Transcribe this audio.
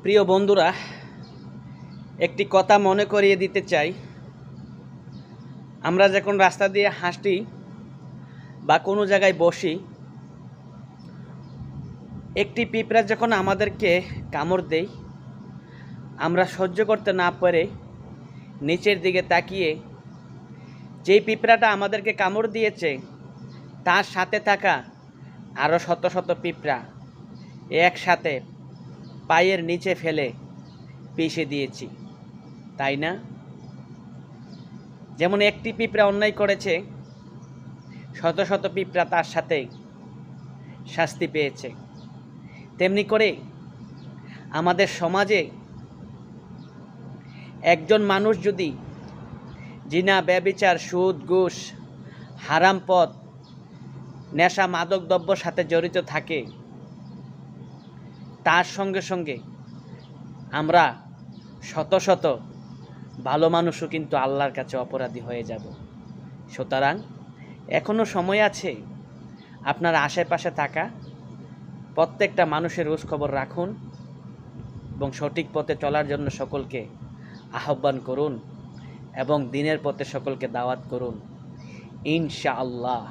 প্রিয় বন্ধুরা, একটি কথা মনে করিয়ে দিতে চাই। আমরা যখন রাস্তা দিয়ে হাঁটি বা কোনো জায়গায় বসি, একটি পিঁপড়া যখন আমাদেরকে কামড় দেয়, আমরা সহ্য করতে না পারে নিচের দিকে তাকিয়ে যেই পিঁপড়াটা আমাদেরকে কামড় দিয়েছে তার সাথে থাকা আরও শত শত পিঁপড়া একসাথে পায়ের নিচে ফেলে পিষে দিয়েছি, তাই না? যেমন একটি পিঁপড়া অন্যায় করেছে, শত শত পিঁপড়া তার সাথে শাস্তি পেয়েছে। তেমনি করে আমাদের সমাজে একজন মানুষ যদি জিনা, ব্যভিচার, সুদ, ঘুষ, হারাম পথ, নেশা, মাদক দ্রব্যর সাথে জড়িত থাকে, তার সঙ্গে সঙ্গে আমরা শত শত ভালো মানুষও কিন্তু আল্লাহর কাছে অপরাধী হয়ে যাব। সুতরাং এখনও সময় আছে। আপনার আশেপাশে থাকা প্রত্যেকটা মানুষের খোঁজ খবর রাখুন এবং সঠিক পথে চলার জন্য সকলকে আহ্বান করুন এবং দিনের পথে সকলকে দাওয়াত করুন, ইনশাআল্লাহ।